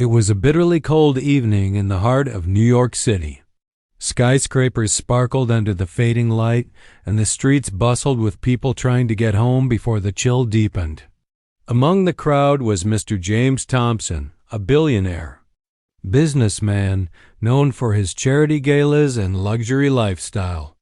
It was a bitterly cold evening in the heart of New York City. Skyscrapers sparkled under the fading light, and the streets bustled with people trying to get home before the chill deepened. Among the crowd was Mr. James Thompson, a billionaire, businessman known for his charity galas and luxury lifestyle.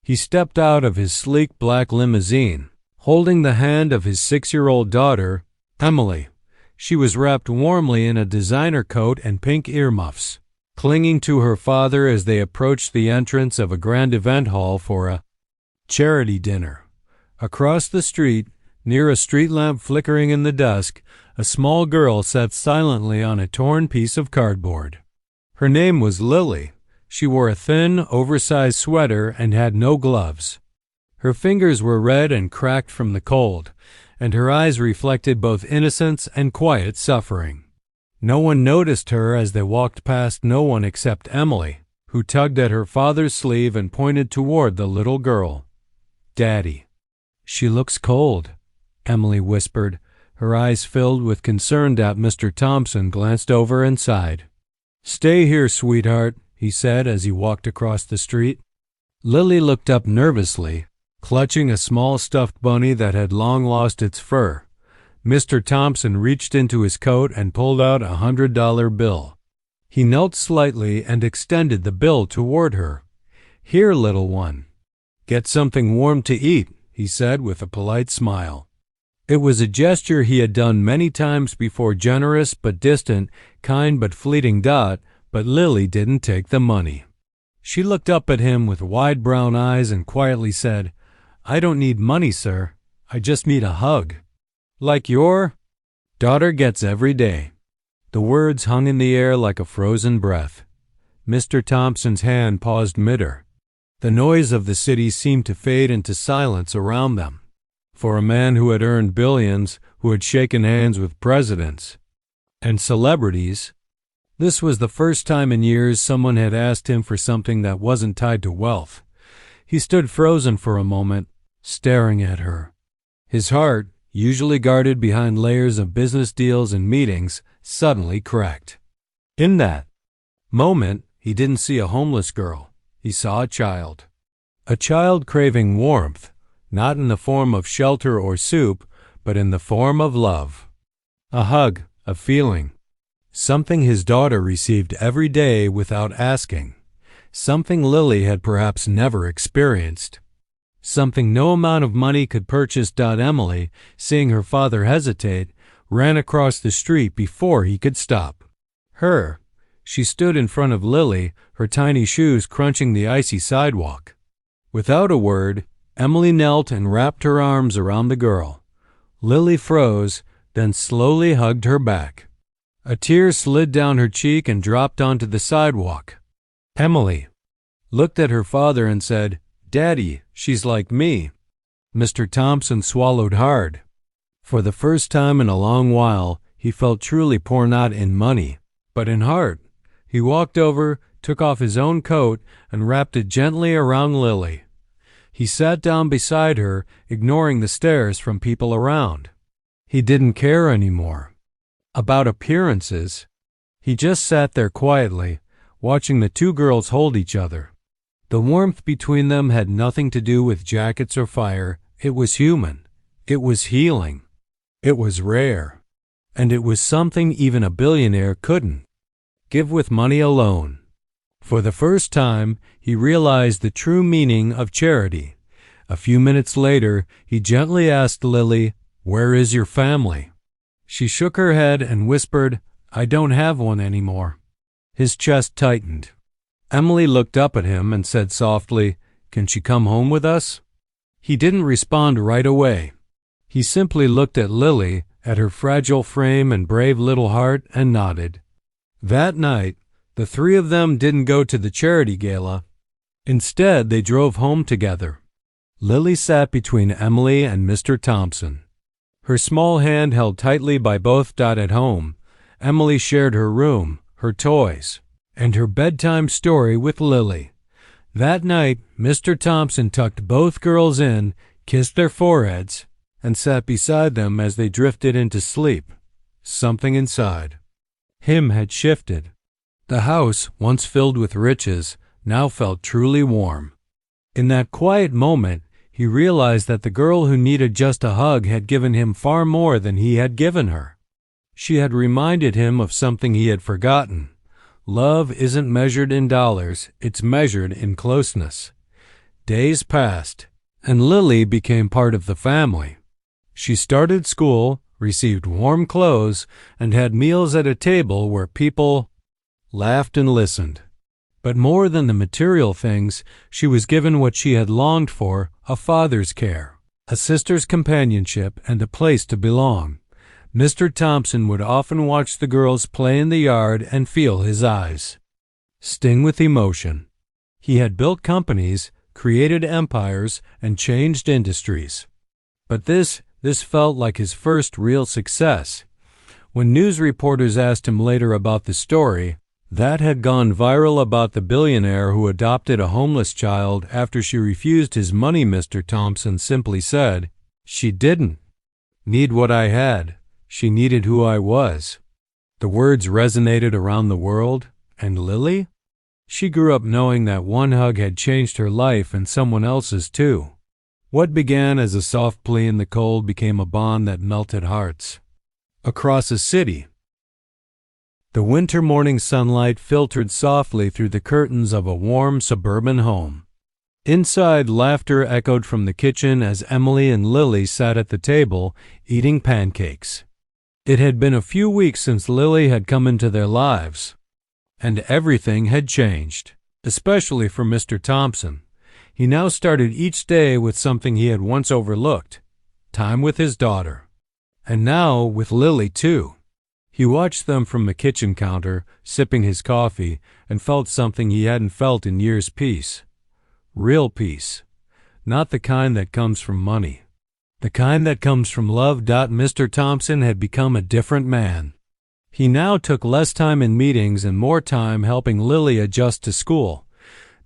He stepped out of his sleek black limousine, holding the hand of his 6-year-old daughter, Emily. She was wrapped warmly in a designer coat and pink earmuffs, clinging to her father as they approached the entrance of a grand event hall for a charity dinner. Across the street, near a street lamp flickering in the dusk, a small girl sat silently on a torn piece of cardboard. Her name was Lily. She wore a thin, oversized sweater and had no gloves. Her fingers were red and cracked from the cold, and her eyes reflected both innocence and quiet suffering. No one noticed her as they walked past, no one except Emily, who tugged at her father's sleeve and pointed toward the little girl. "Daddy." "She looks cold," Emily whispered. Her eyes filled with concern. Mr. Thompson glanced over and sighed. "Stay here, sweetheart," he said as he walked across the street. Lily looked up nervously, clutching a small stuffed bunny that had long lost its fur. Mr. Thompson reached into his coat and pulled out a $100 bill. He knelt slightly and extended the bill toward her. "Here, little one. Get something warm to eat," he said with a polite smile. It was a gesture he had done many times before, generous but distant, kind but fleeting. But Lily didn't take the money. She looked up at him with wide brown eyes and quietly said, "I don't need money, sir. I just need a hug. Like your daughter gets every day." The words hung in the air like a frozen breath. Mr. Thompson's hand paused mid-air. The noise of the city seemed to fade into silence around them. For a man who had earned billions, who had shaken hands with presidents and celebrities, this was the first time in years someone had asked him for something that wasn't tied to wealth. He stood frozen for a moment, staring at her. His heart, usually guarded behind layers of business deals and meetings, suddenly cracked. In that moment, he didn't see a homeless girl. He saw a child. A child craving warmth, not in the form of shelter or soup, but in the form of love. A hug, a feeling. Something his daughter received every day without asking. Something Lily had perhaps never experienced. Something no amount of money could purchase. Emily, seeing her father hesitate, ran across the street before he could stop. She stood in front of Lily, her tiny shoes crunching the icy sidewalk. Without a word, Emily knelt and wrapped her arms around the girl. Lily froze, then slowly hugged her back. A tear slid down her cheek and dropped onto the sidewalk. Emily looked at her father and said, "Daddy, she's like me." Mr. Thompson swallowed hard. For the first time in a long while, he felt truly poor, not in money, but in heart. He walked over, took off his own coat, and wrapped it gently around Lily. He sat down beside her, ignoring the stares from people around. He didn't care anymore about appearances. He just sat there quietly, watching the two girls hold each other. The warmth between them had nothing to do with jackets or fire. It was human. It was healing. It was rare. And it was something even a billionaire couldn't give with money alone. For the first time, he realized the true meaning of charity. A few minutes later, he gently asked Lily, "Where is your family?" She shook her head and whispered, "I don't have one anymore." His chest tightened. Emily looked up at him and said softly, "Can she come home with us?" He didn't respond right away. He simply looked at Lily, at her fragile frame and brave little heart, and nodded. That night, the three of them didn't go to the charity gala. Instead, they drove home together. Lily sat between Emily and Mr. Thompson, her small hand held tightly by both. At home, Emily shared her room, her toys, and her bedtime story with Lily. That night, Mr. Thompson tucked both girls in, kissed their foreheads, and sat beside them as they drifted into sleep. Something inside him had shifted. The house, once filled with riches, now felt truly warm. In that quiet moment, he realized that the girl who needed just a hug had given him far more than he had given her. She had reminded him of something he had forgotten. Love isn't measured in dollars, it's measured in closeness. Days passed, and Lily became part of the family. She started school, received warm clothes, and had meals at a table where people laughed and listened. But more than the material things, she was given what she had longed for, a father's care, a sister's companionship, and a place to belong. Mr. Thompson would often watch the girls play in the yard and feel his eyes sting with emotion. He had built companies, created empires, and changed industries. But this felt like his first real success. When news reporters asked him later about the story that had gone viral about the billionaire who adopted a homeless child after she refused his money, Mr. Thompson simply said, "She didn't need what I had. She needed who I was." The words resonated around the world. And Lily? She grew up knowing that one hug had changed her life and someone else's too. What began as a soft plea in the cold became a bond that melted hearts. Across a city, the winter morning sunlight filtered softly through the curtains of a warm suburban home. Inside, laughter echoed from the kitchen as Emily and Lily sat at the table, eating pancakes. It had been a few weeks since Lily had come into their lives, and everything had changed, especially for Mr. Thompson. He now started each day with something he had once overlooked, time with his daughter. And now with Lily, too. He watched them from the kitchen counter, sipping his coffee, and felt something he hadn't felt in years. Peace. Real peace. Not the kind that comes from money. The kind that comes from love. Mr. Thompson had become a different man. He now took less time in meetings and more time helping Lily adjust to school,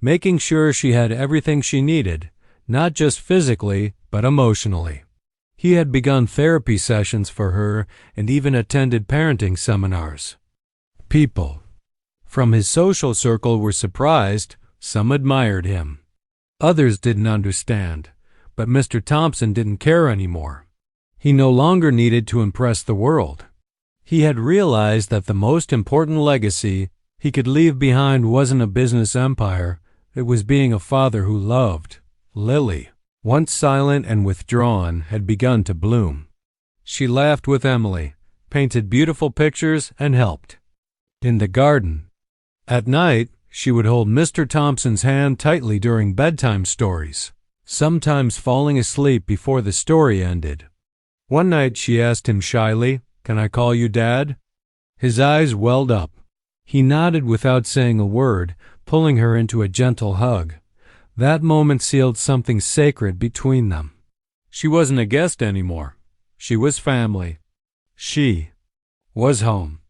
making sure she had everything she needed, not just physically, but emotionally. He had begun therapy sessions for her and even attended parenting seminars. People from his social circle were surprised. Some admired him. Others didn't understand, but Mr. Thompson didn't care anymore. He no longer needed to impress the world. He had realized that the most important legacy he could leave behind wasn't a business empire, it was being a father who loved. Lily, once silent and withdrawn, had begun to bloom. She laughed with Emily, painted beautiful pictures, and helped in the garden. At night, she would hold Mr. Thompson's hand tightly during bedtime stories, sometimes falling asleep before the story ended. One night she asked him shyly, "Can I call you Dad?" His eyes welled up. He nodded without saying a word, pulling her into a gentle hug. That moment sealed something sacred between them. She wasn't a guest anymore. She was family. She was home.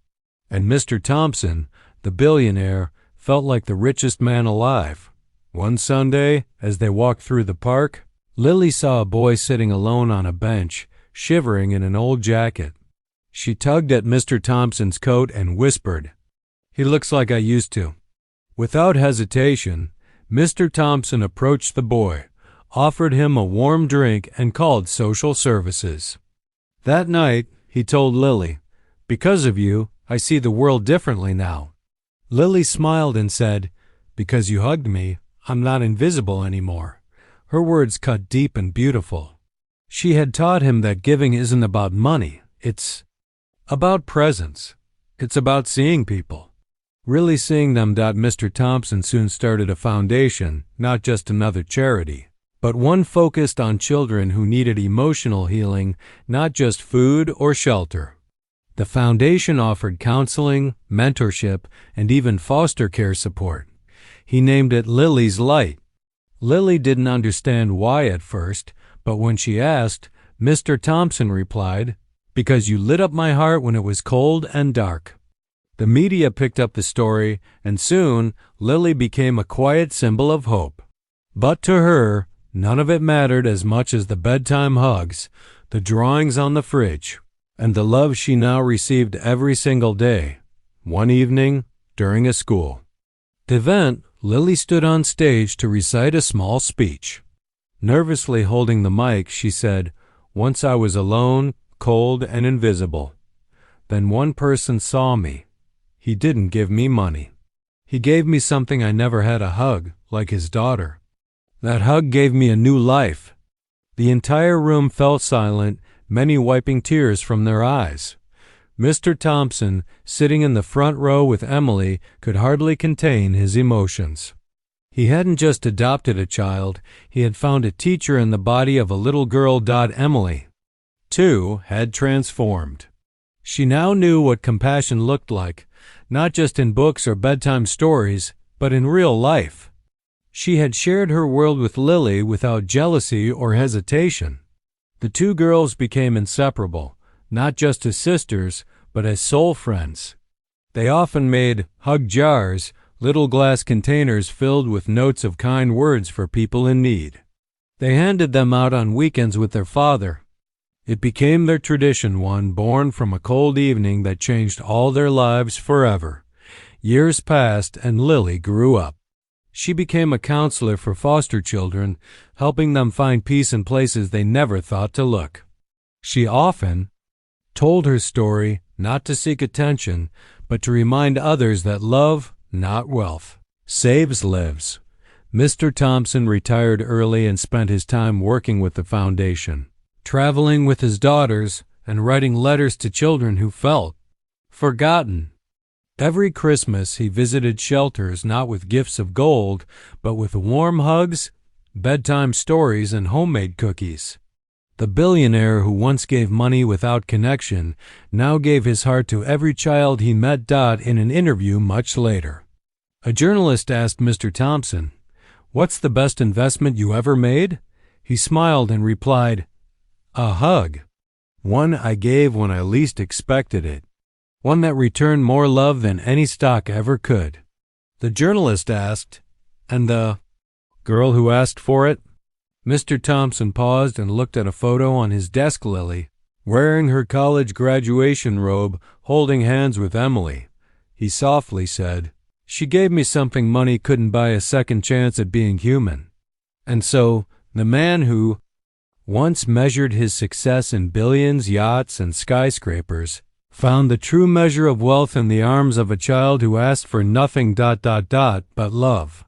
And Mr. Thompson, the billionaire, felt like the richest man alive. One Sunday, as they walked through the park, Lily saw a boy sitting alone on a bench, shivering in an old jacket. She tugged at Mr. Thompson's coat and whispered, "He looks like I used to." Without hesitation, Mr. Thompson approached the boy, offered him a warm drink, and called social services. That night, he told Lily, "Because of you, I see the world differently now." Lily smiled and said, "Because you hugged me, I'm not invisible anymore." Her words cut deep and beautiful. She had taught him that giving isn't about money, it's about presence. It's about seeing people. Really seeing them. Mr. Thompson soon started a foundation, not just another charity, but one focused on children who needed emotional healing, not just food or shelter. The foundation offered counseling, mentorship, and even foster care support. He named it Lily's Light. Lily didn't understand why at first, but when she asked, Mr. Thompson replied, "Because you lit up my heart when it was cold and dark." The media picked up the story, and soon Lily became a quiet symbol of hope. But to her, none of it mattered as much as the bedtime hugs, the drawings on the fridge, and the love she now received every single day. one evening during a school event. Lily stood on stage to recite a small speech. Nervously holding the mic, she said, "Once I was alone, cold, and invisible. Then one person saw me. He didn't give me money. He gave me something I never had, a hug, like his daughter. That hug gave me a new life." The entire room fell silent, many wiping tears from their eyes. Mr. Thompson, sitting in the front row with Emily, could hardly contain his emotions. He hadn't just adopted a child, he had found a teacher in the body of a little girl. Emily, too, had transformed. She now knew what compassion looked like, not just in books or bedtime stories, but in real life. She had shared her world with Lily without jealousy or hesitation. The two girls became inseparable, not just as sisters, but as soul friends. They often made hug jars, little glass containers filled with notes of kind words for people in need. They handed them out on weekends with their father. It became their tradition, one born from a cold evening that changed all their lives forever. Years passed and Lily grew up. She became a counselor for foster children, helping them find peace in places they never thought to look. She often told her story not to seek attention, but to remind others that love, not wealth, saves lives. Mr. Thompson retired early and spent his time working with the foundation, traveling with his daughters and writing letters to children who felt forgotten. Every Christmas he visited shelters not with gifts of gold, but with warm hugs, bedtime stories, and homemade cookies. The billionaire who once gave money without connection now gave his heart to every child he met. In an interview much later, a journalist asked Mr. Thompson, "What's the best investment you ever made?" He smiled and replied, "A hug. One I gave when I least expected it. One that returned more love than any stock ever could." The journalist asked, "And the girl who asked for it?" Mr. Thompson paused and looked at a photo on his desk. Lily, wearing her college graduation robe, holding hands with Emily. He softly said, "She gave me something money couldn't buy, a second chance at being human." And so, the man who once measured his success in billions, yachts, and skyscrapers found the true measure of wealth in the arms of a child who asked for nothing but love.